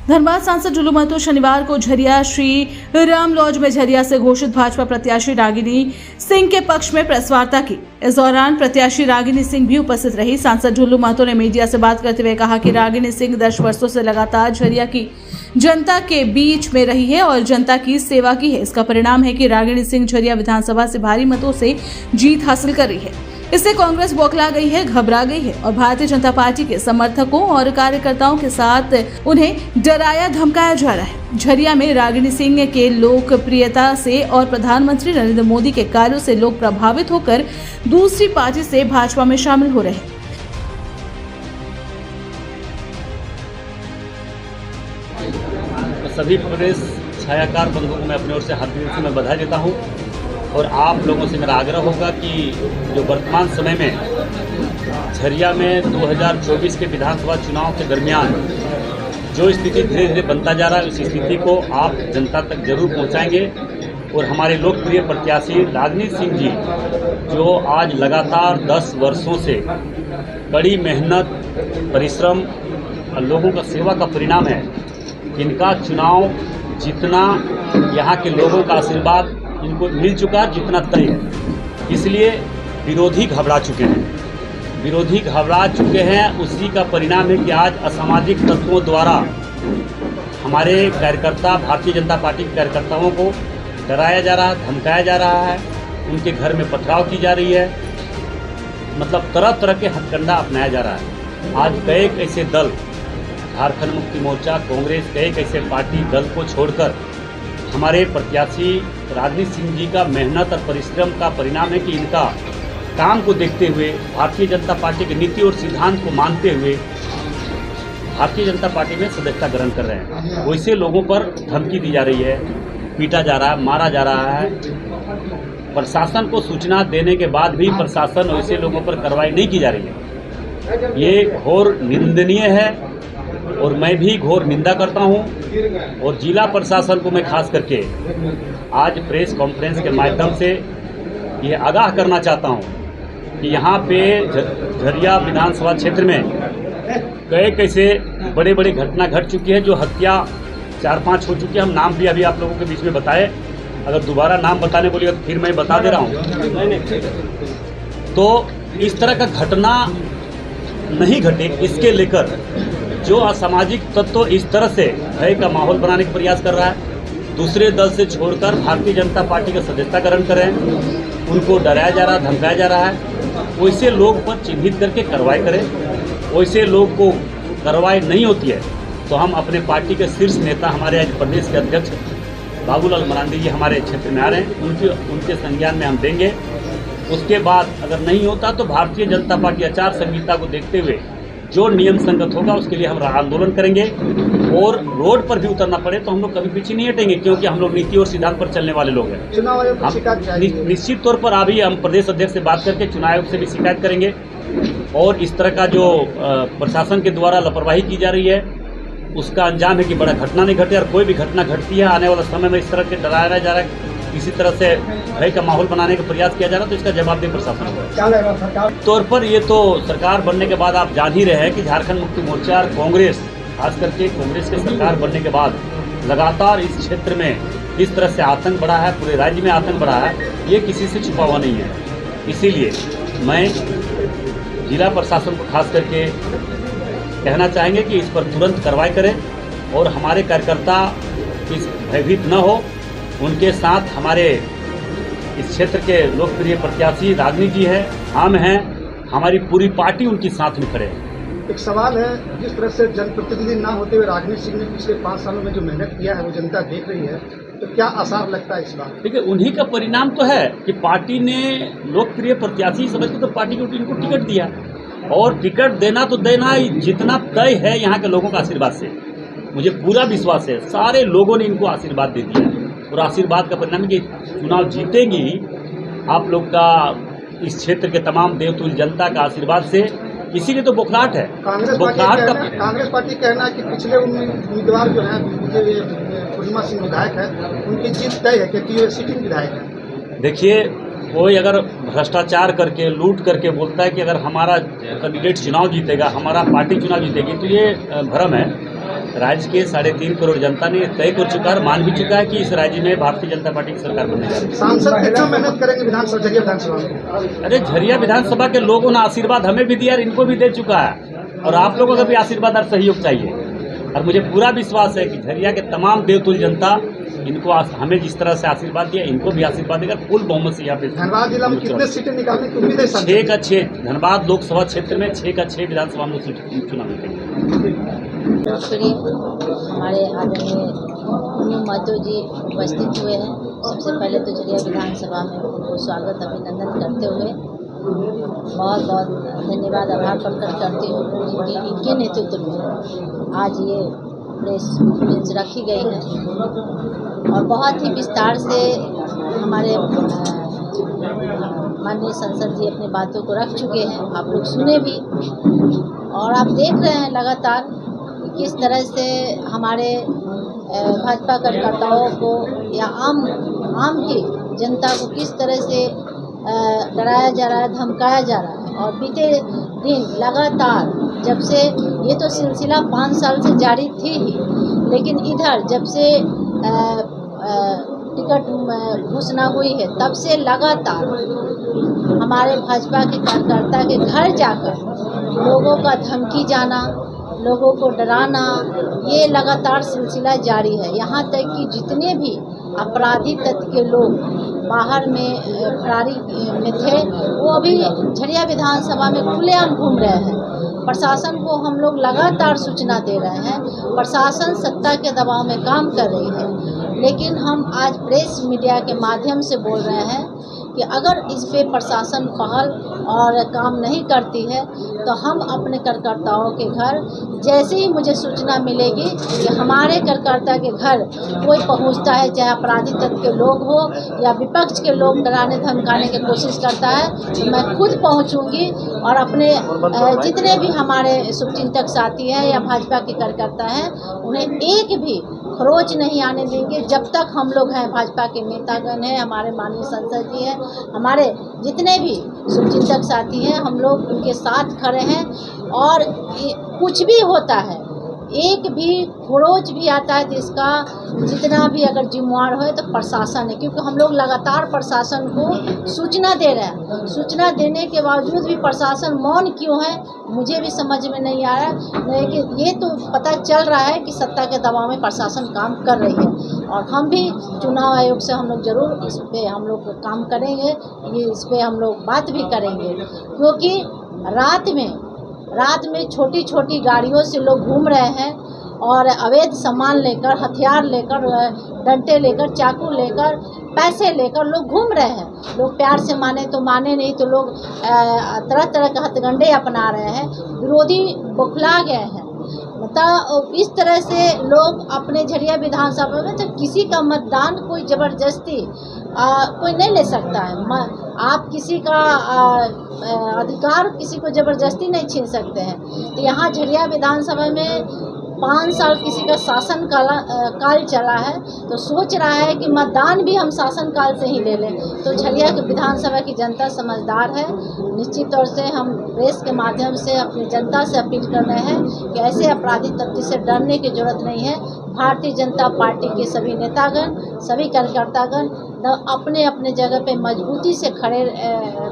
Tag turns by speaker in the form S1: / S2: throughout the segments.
S1: धनबाद सांसद जुलू महतो शनिवार को झरिया श्री राम लॉज में झरिया से घोषित भाजपा प्रत्याशी रागिनी सिंह के पक्ष में प्रेस वार्ता की। इस दौरान प्रत्याशी रागिनी सिंह भी उपस्थित रही। सांसद जुलू महतो ने मीडिया से बात करते हुए कहा कि रागिनी सिंह 10 वर्षों से लगातार झरिया की जनता के बीच में रही है और जनता की सेवा की है। इसका परिणाम है कि रागिनी सिंह झरिया विधानसभा से भारी मतों से जीत हासिल कर रही है। इससे कांग्रेस बौखला गई है, घबरा गई है और भारतीय जनता पार्टी के समर्थकों और कार्यकर्ताओं के साथ उन्हें डराया धमकाया जा रहा है। झरिया में रागिनी सिंह के लोकप्रियता से और प्रधानमंत्री नरेंद्र मोदी के कार्यों से लोग प्रभावित होकर दूसरी पार्टी से भाजपा में शामिल हो रहे हैं।
S2: सभी प्रदेश छायाकार बंधुओं को मैं अपनी ओर से हार्दिक मैं बधाई देता हूं और आप लोगों से मेरा आग्रह होगा कि जो वर्तमान समय में झरिया में 2024 के विधानसभा चुनाव के दरमियान जो स्थिति धीरे धीरे बनता जा रहा है, उस स्थिति को आप जनता तक जरूर पहुंचाएंगे और हमारे लोकप्रिय प्रत्याशी रागिनी सिंह जी जो आज लगातार 10 वर्षों से कड़ी मेहनत, परिश्रम और लोगों का सेवा का परिणाम है। इनका चुनाव जीतना यहाँ के लोगों का आशीर्वाद इनको मिल चुका, जितना तय है। इसलिए विरोधी घबरा चुके हैं। उसी का परिणाम है कि आज असामाजिक तत्वों द्वारा हमारे कार्यकर्ता, भारतीय जनता पार्टी के कार्यकर्ताओं को डराया जा रहा है, धमकाया जा रहा है, उनके घर में पथराव की जा रही है, मतलब तरह तरह के हथकंडा अपनाया जा रहा है। आज कई ऐसे दल, झारखंड मुक्ति मोर्चा, कांग्रेस, कई ऐसे पार्टी दल को छोड़कर हमारे प्रत्याशी रागिनी सिंह जी का मेहनत और परिश्रम का परिणाम है कि इनका काम को देखते हुए, भारतीय जनता पार्टी की नीति और सिद्धांत को मानते हुए भारतीय जनता पार्टी में सदस्यता ग्रहण कर रहे हैं। वैसे लोगों पर धमकी दी जा रही है, पीटा जा रहा है, मारा जा रहा है। प्रशासन को सूचना देने के बाद भी प्रशासन वैसे लोगों पर कार्रवाई नहीं की जा रही है। ये घोर निंदनीय है और मैं भी घोर निंदा करता हूं और जिला प्रशासन को मैं खास करके आज प्रेस कॉन्फ्रेंस के माध्यम से ये आगाह करना चाहता हूं कि यहाँ पे झरिया विधानसभा क्षेत्र में कई कैसे बड़े बड़े घटना घट चुकी है, जो हत्या 4-5 हो चुकी है। हम नाम भी अभी आप लोगों के बीच में बताए, अगर दोबारा नाम बताने बोलिएगा तो फिर मैं बता दे रहा हूँ। तो इस तरह का घटना नहीं घटे, इसके लेकर जो असामाजिक तत्व इस तरह से भय का माहौल बनाने का प्रयास कर रहा है, दूसरे दल से छोड़कर भारतीय जनता पार्टी का सदस्यता ग्रहण करें, उनको डराया जा रहा है, धमकाया जा रहा है, वैसे लोग पर चिन्हित करके कार्रवाई करें। वैसे लोग को कार्रवाई नहीं होती है तो हम अपने पार्टी के शीर्ष नेता, हमारे आज प्रदेश के अध्यक्ष बाबूलाल मरांडी जी हमारे क्षेत्र में आ रहे हैं, उनके संज्ञान में हम देंगे। उसके बाद अगर नहीं होता तो भारतीय जनता पार्टी आचार संहिता को देखते हुए जो नियम संगत होगा उसके लिए हम आंदोलन करेंगे और रोड पर भी उतरना पड़े तो हम लोग कभी पीछे नहीं हटेंगे, क्योंकि हम लोग नीति और सिद्धांत पर चलने वाले लोग हैं। निश्चित तौर पर अभी हम प्रदेश अध्यक्ष से बात करके चुनाव आयोग से भी शिकायत करेंगे और इस तरह का जो प्रशासन के द्वारा लापरवाही की जा रही है उसका अंजाम है कि बड़ा घटना नहीं घटे, और कोई भी घटना घटती है आने वाला समय में इस तरह के डराया जा रहा है, इसी तरह से भय का माहौल बनाने का प्रयास किया जा रहा है, तो इसका जवाबदेह प्रशासन होगा। तौर पर ये तो सरकार बनने के बाद आप जान ही रहे हैं कि झारखंड मुक्ति मोर्चा और कांग्रेस, खास करके कांग्रेस की सरकार बनने के बाद लगातार इस क्षेत्र में इस तरह से आतंक बढ़ा है, पूरे राज्य में आतंक बढ़ा है, ये किसी से छुपा हुआ नहीं है। इसीलिए मैं जिला प्रशासन को खास करके कहना चाहेंगे कि इस पर तुरंत कार्रवाई करें और हमारे कार्यकर्ता इस भयभीत न हो। उनके साथ हमारे इस क्षेत्र के लोकप्रिय प्रत्याशी रागिनी जी हैं, हम हैं, हमारी पूरी पार्टी उनके साथ में खड़े है।
S3: एक सवाल है, जिस तरह से जनप्रतिनिधि ना होते हुए रागिनी सिंह ने पिछले 5 सालों में जो मेहनत किया है वो जनता देख रही है, तो क्या आसार लगता है इस बार?
S2: देखिए, उन्हीं का परिणाम तो है कि पार्टी ने लोकप्रिय प्रत्याशी समझ के तो पार्टी को इनको टिकट दिया, और टिकट देना तो देना जितना तय है यहाँ के लोगों का आशीर्वाद से। मुझे पूरा विश्वास है सारे लोगों ने इनको आशीर्वाद दे दिया और आशीर्वाद का परिणाम कि चुनाव जीतेंगी आप लोग का, इस क्षेत्र के तमाम देवतुल जनता का आशीर्वाद से। इसीलिए तो बौखलाहट है।
S3: कांग्रेस पार्टी कहना है कि पिछले उम्मीदवार जो है पूर्णिमा सिंह विधायक है, उनकी जीत तय है क्योंकि ये सिटिंग विधायक है।
S2: देखिए, कोई अगर भ्रष्टाचार करके, लूट करके बोलता है कि अगर हमारा कैंडिडेट चुनाव जीतेगा, हमारा पार्टी चुनाव जीतेगी, तो ये भ्रम है। राज्य के 3.5 करोड़ जनता ने तय कर चुका है, मान भी चुका है कि इस राज्य में भारतीय जनता पार्टी की सरकार बनने जा रही है।
S3: सांसद कितना मेहनत करेंगे विधानसभा झरिया विधानसभा में?
S2: अरे झरिया विधानसभा के लोगों ने आशीर्वाद हमें भी दिया और इनको भी दे चुका है, और आप लोगों का भी आशीर्वाद और सहयोग चाहिए। और मुझे पूरा विश्वास है कि झरिया के तमाम देवतुल्य जनता इनको हमें जिस तरह से आशीर्वाद दिया, इनको भी आशीर्वाद देकर फुल बहुमत से यहाँ पे
S3: धनबाद जिला में कितने सीटें निकालने की उम्मीद है?
S2: 6 का 6 धनबाद लोकसभा क्षेत्र में 6 का 6 विधानसभा में चुनाव निकलेंगे।
S4: हमारे आदरणीय मुन्नू महतो जी उपस्थित हुए हैं। सबसे पहले तो झरिया विधानसभा में उनको स्वागत अभिनंदन करते हुए बहुत बहुत धन्यवाद आभार प्रकट करती हूँ कि इनके नेतृत्व में आज ये प्रेस कॉन्फ्रेंस रखी गई है और बहुत ही विस्तार से हमारे माननीय सांसद जी अपनी बातों को रख चुके हैं। आप लोग सुने भी और आप देख रहे हैं लगातार किस तरह से हमारे भाजपा कार्यकर्ताओं को या आम की जनता को किस तरह से डराया जा रहा है, धमकाया जा रहा है। और बीते दिन लगातार जब से ये तो सिलसिला 5 साल से जारी थी ही, लेकिन इधर जब से टिकट घोषणा हुई है तब से लगातार हमारे भाजपा के कार्यकर्ता के घर जाकर लोगों का धमकी जाना, लोगों को डराना, ये लगातार सिलसिला जारी है। यहाँ तक कि जितने भी अपराधी तत्व के लोग बाहर में फरारी में थे वो अभी झरिया विधानसभा में खुलेआम घूम रहे हैं। प्रशासन को हम लोग लगातार सूचना दे रहे हैं, प्रशासन सत्ता के दबाव में काम कर रही है, लेकिन हम आज प्रेस मीडिया के माध्यम से बोल रहे हैं कि अगर इस पे प्रशासन पहल और काम नहीं करती है तो हम अपने कार्यकर्ताओं के घर जैसे ही मुझे सूचना मिलेगी कि हमारे कार्यकर्ता के घर कोई पहुंचता है, चाहे अपराधी तत्व के लोग हो या विपक्ष के लोग डराने धमकाने की कोशिश करता है, तो मैं खुद पहुंचूंगी और अपने जितने भी हमारे शुभचिंतक साथी हैं या भाजपा के कार्यकर्ता हैं उन्हें एक भी खरोच नहीं आने देंगे। जब तक हम लोग हैं, भाजपा के नेतागण हैं, हमारे माननीय सांसद जी हैं, हमारे जितने भी शुभचिंतक साथी हैं, हम लोग उनके साथ खड़े हैं। और कुछ भी होता है, एक भी खरोच भी आता है तो इसका जितना भी अगर जिम्मेवार हो तो प्रशासन है, क्योंकि हम लोग लगातार प्रशासन को सूचना दे रहे हैं। सूचना देने के बावजूद भी प्रशासन मौन क्यों है मुझे भी समझ में नहीं आ रहा है, लेकिन ये तो पता चल रहा है कि सत्ता के दबाव में प्रशासन काम कर रही है। और हम भी चुनाव आयोग से हम लोग जरूर इस पर हम लोग काम करेंगे, ये इस पर हम लोग बात भी करेंगे, क्योंकि रात में छोटी छोटी गाड़ियों से लोग घूम रहे हैं और अवैध सामान लेकर, हथियार लेकर, डंडे लेकर, चाकू लेकर, पैसे लेकर लोग घूम रहे हैं। लोग प्यार से माने तो माने, नहीं तो लोग तरह तरह के हथकंडे अपना रहे हैं। विरोधी बौखला गए हैं। मतलब इस तरह से लोग अपने झरिया विधानसभा में तो किसी का मतदान कोई ज़बरदस्ती कोई नहीं ले सकता है। आप किसी का अधिकार किसी को ज़बरदस्ती नहीं छीन सकते हैं। तो यहाँ झरिया विधानसभा में 5 साल किसी का शासन काल चला है, तो सोच रहा है कि मतदान भी हम शासन काल से ही ले लें। तो झरिया के विधानसभा की जनता समझदार है। निश्चित तौर से हम प्रेस के माध्यम से अपनी जनता से अपील कर रहे हैं कि ऐसे अपराधी तत्व से डरने की जरूरत नहीं है। भारतीय जनता पार्टी के सभी नेतागण, सभी कार्यकर्तागण अपने अपने जगह पे मजबूती से खड़े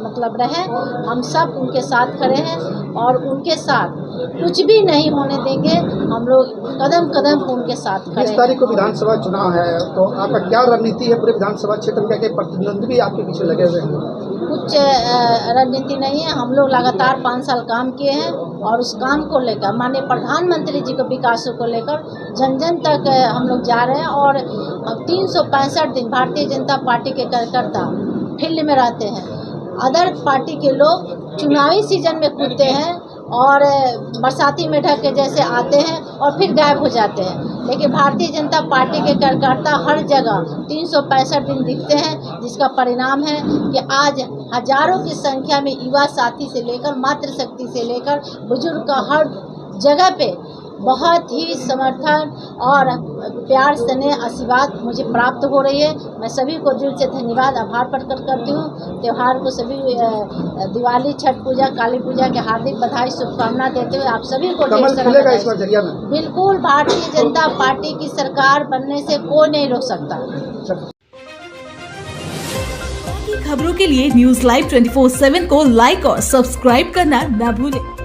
S4: मतलब रहें। हम सब उनके साथ खड़े हैं और उनके साथ कुछ भी नहीं होने देंगे। हम लोग कदम कदम उनके साथ खड़े हैं।
S3: 20 तारीख को विधानसभा चुनाव है, तो आपका क्या रणनीति है पूरे विधानसभा क्षेत्र में? क्या प्रतिद्वंदी भी आपके पीछे लगे हुए हैं?
S4: कुछ रणनीति नहीं है। हम लोग लगातार 5 साल काम किए हैं और उस काम को लेकर माननीय प्रधानमंत्री जी के विकास को लेकर जन जन तक हम लोग जा रहे हैं। और 365 दिन भारतीय जनता पार्टी के कार्यकर्ता फील्ड में रहते हैं। अदर पार्टी के लोग चुनावी सीजन में कूदते हैं और बरसाती मेढक के जैसे आते हैं और फिर गायब हो जाते हैं, लेकिन भारतीय जनता पार्टी के कार्यकर्ता हर जगह 365 दिन दिखते हैं, जिसका परिणाम है कि आज हजारों की संख्या में युवा साथी से लेकर मातृशक्ति से लेकर बुजुर्ग का हर जगह पे बहुत ही समर्थन और प्यार स्नेह आशीर्वाद मुझे प्राप्त हो रही है। मैं सभी को दिल से धन्यवाद आभार प्रकट करती हूँ। त्योहार को सभी दिवाली, छठ पूजा, काली पूजा के हार्दिक बधाई शुभकामना देते हुए आप सभी को
S3: कमल खिलेगा इस बार झरिया में?
S4: बिल्कुल, भारतीय जनता पार्टी की सरकार बनने से कोई नहीं रोक सकता।
S1: खबरों के लिए न्यूज लाइव 24/7 को लाइक और सब्सक्राइब करना न भूलें।